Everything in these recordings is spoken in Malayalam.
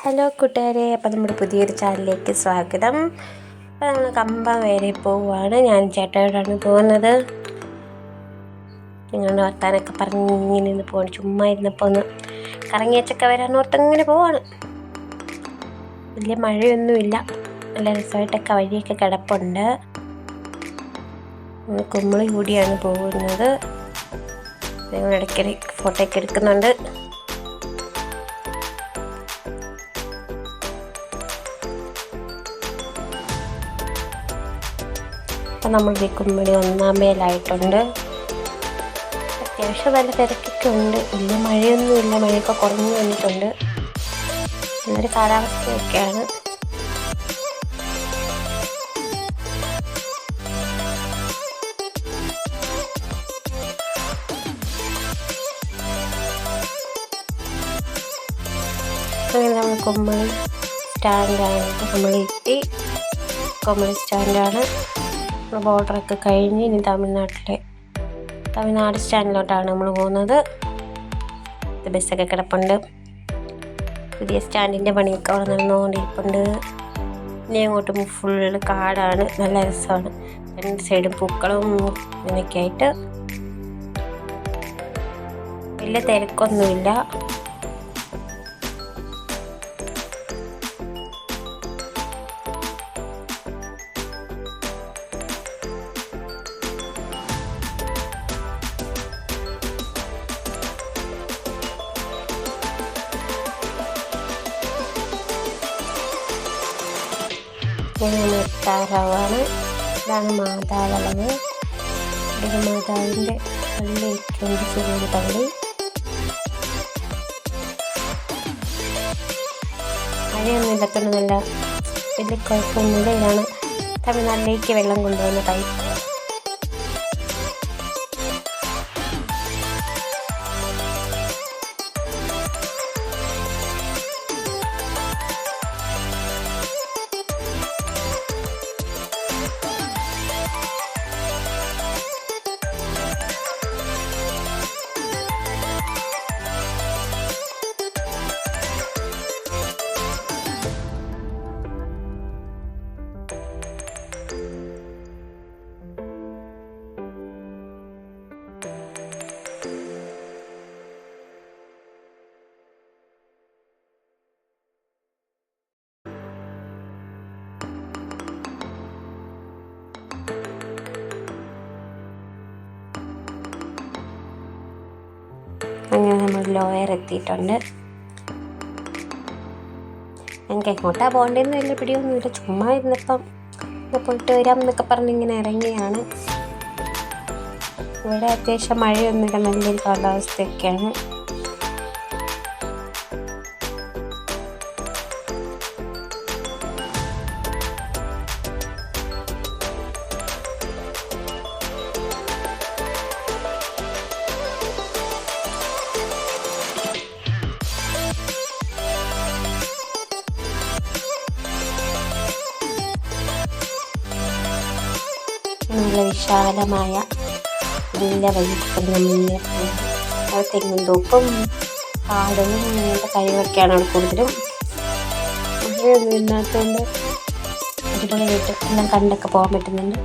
ഹലോ കൂട്ടുകാരെ, അപ്പോൾ നമ്മുടെ പുതിയൊരു ചാനലിലേക്ക് സ്വാഗതം. അപ്പോൾ നമ്മൾ കമ്പം വരെ പോവുകയാണ്. ഞാൻ ചേട്ടായോടാണ് പോകുന്നത്. നിങ്ങളുടെ വർത്താനൊക്കെ പറഞ്ഞ് ഇങ്ങനെ നിന്ന് പോകണം. ചുമ്മാ ഇരുന്നപ്പോൾ ഒന്ന് കറങ്ങിയച്ചൊക്കെ വരാൻ ഓർത്തങ്ങനെ പോവാണ്. വലിയ മഴയൊന്നുമില്ല, നല്ല രസമായിട്ടൊക്കെ വഴിയൊക്കെ കിടപ്പുണ്ട്. കുമ്മളി കൂടിയാണ് പോകുന്നത്. ഞങ്ങൾ ഇടയ്ക്കിടയ്ക്ക് ഫോട്ടോ ഒക്കെ എടുക്കുന്നുണ്ട്. അപ്പം നമ്മളുടെ കുമ്മളി 1-ാം മൈലായിട്ടുണ്ട്. അത്യാവശ്യം നല്ല തിരക്കൊക്കെ ഉണ്ട്. വലിയ മഴയൊന്നുമില്ല, മഴയൊക്കെ കുറഞ്ഞു വന്നിട്ടുണ്ട്. നല്ലൊരു കാലാവസ്ഥയൊക്കെയാണ്. അങ്ങനെ നമ്മൾ കുമ്മളി സ്റ്റാൻഡാണ്. കുമ്മളി സ്റ്റാൻഡാണ്. ബോർഡറൊക്കെ കഴിഞ്ഞ് ഇനി തമിഴ്നാട് സ്റ്റാൻഡിലോട്ടാണ് നമ്മൾ പോകുന്നത്. ബസ്സൊക്കെ കിടപ്പുണ്ട്. പുതിയ സ്റ്റാൻഡിൻ്റെ പണിയൊക്കെ അവിടെ നടന്നുകൊണ്ടിരിപ്പുണ്ട്. ഇനി അങ്ങോട്ടും ഫുള്ള് കാടാണ്, നല്ല രസമാണ്. രണ്ട് സൈഡും പൂക്കളും ഇങ്ങനെയൊക്കെ ആയിട്ട് വലിയ തിരക്കൊന്നുമില്ല. എത്താറാവാണ്. ഇതാണ് മാതാവളവ്. ഇവിടെ മാതാവിൻ്റെ പള്ളിയൊക്കെയുണ്ട്, ചെറിയൊരു പള്ളി. മഴയൊന്നും ഇല്ലാത്തതുകൊണ്ട് നല്ല വലിയ കുഴപ്പമൊന്നുമില്ല. ഇതാണ് തമിഴ്നാട്ടിലേക്ക് വെള്ളം കൊണ്ടുവന്ന പൈപ്പ്. അങ്ങനെ നമ്മൾ ലോയർ എത്തിയിട്ടുണ്ട്. ഞങ്ങൾക്ക് എങ്ങോട്ടാണ് പോകേണ്ടതെന്ന് വലിയ പിടിയൊന്നുമില്ല. ചുമ്മാ ഇരുന്നപ്പം പോയിട്ട് വരാം എന്നൊക്കെ പറഞ്ഞ് ഇങ്ങനെ ഇറങ്ങിയാണ്. ഇവിടെ അത്യാവശ്യം മഴയൊന്നുമില്ല, നല്ലൊരു കാലാവസ്ഥയൊക്കെയാണ്. നല്ല വിശാലമായ നല്ല വഴിക്കുന്ന തെങ്ങും തോപ്പും കാടും അങ്ങനത്തെ കാര്യങ്ങളൊക്കെയാണ് അവിടെ കൂടുതലും. മഴയൊന്നും ഇല്ലാത്തതുകൊണ്ട് അടിപൊളിയായിട്ട് എല്ലാം കണ്ടൊക്കെ പോകാൻ പറ്റുന്നുണ്ട്.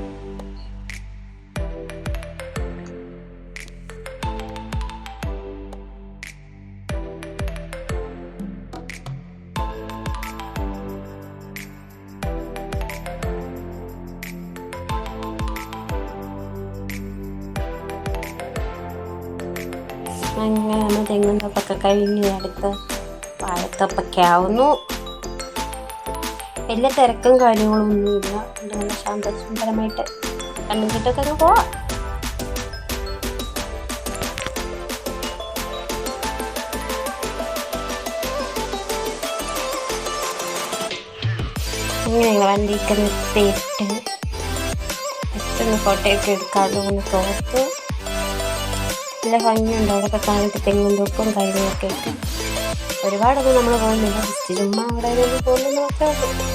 അങ്ങനെ നമ്മൾ തെങ്ങും തൊപ്പൊക്കെ കഴിഞ്ഞ് അടുത്ത് വാഴത്തൊപ്പൊക്കെ ആവുന്നു. വലിയ തിരക്കും കാര്യങ്ങളും ഒന്നുമില്ല. നല്ല ശാന്തസുന്ദരമായിട്ട് കണ്ണും കിട്ടൊക്കെ അങ്ങ് പോവാം. അങ്ങനെ വണ്ടിയൊക്കെ നിർത്തിയിട്ട് ജസ്റ്റ് ഒന്ന് ഫോട്ടോയൊക്കെ എടുക്കാമല്ലോ എന്ന് തോർത്തു. നല്ല ഭംഗിയുണ്ട് അവിടെയൊക്കെ കാണിട്ട് തെങ്ങും തോപ്പും കാര്യങ്ങളൊക്കെ ആയിട്ട്. ഒരുപാടൊന്നും നമ്മൾ പോകുന്നില്ല, ജസ്റ്റ് ചുമ്മാ അവിടെ പോകുന്നത് മാത്രമേ ഉള്ളൂ.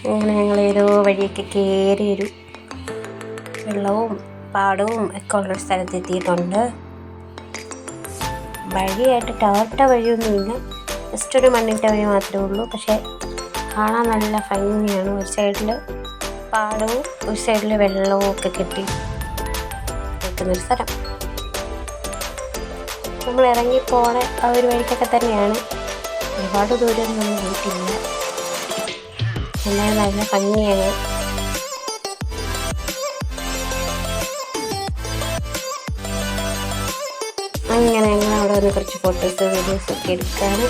അങ്ങനെ ഞങ്ങൾ ഏതോ വഴിയൊക്കെ കയറി ഒരു വെള്ളവും പാടവും ഒക്കെ ഉള്ളൊരു സ്ഥലത്ത് എത്തിയിട്ടുണ്ട്. വഴിയായിട്ട് ടാർട്ട വഴിയൊന്നുമില്ല, ജസ്റ്റ് ഒരു മണ്ണിട്ട വഴി മാത്രമേ ഉള്ളൂ. പക്ഷേ കാണാൻ നല്ല ഭംഗിയാണ്. ഒരു സൈഡിൽ പാടവും ഒരു സൈഡിൽ വെള്ളവും ഒക്കെ കെട്ടി നിൽക്കുന്നൊരു സ്ഥലം. നമ്മൾ ഇറങ്ങിപ്പോണ ആ ഒരു വഴിക്കൊക്കെ തന്നെയാണ്. ഒരുപാട് ദൂരം നമ്മൾ പോയിട്ടില്ല. എന്നാൽ നല്ല ഭംഗിയാണ്. അങ്ങനെ ഞങ്ങൾ അവിടെ വന്ന് കുറച്ച് ഫോട്ടോസ് വീഡിയോസ് ഒക്കെ എടുക്കാണ്.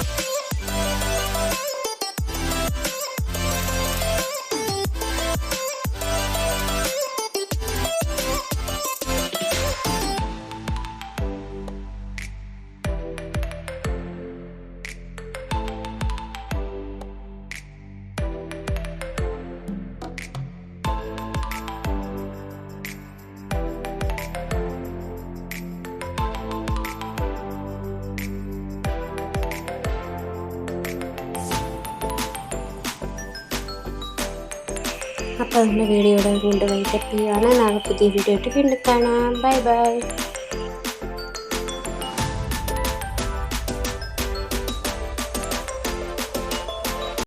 അപ്പോൾ നമ്മുടെ വീഡിയോയുടെ വീണ്ടും വൈകിട്ട് നാളെ പുതിയ വീഡിയോ ആയിട്ട് വീണ്ടും കാണാം. Bye bye.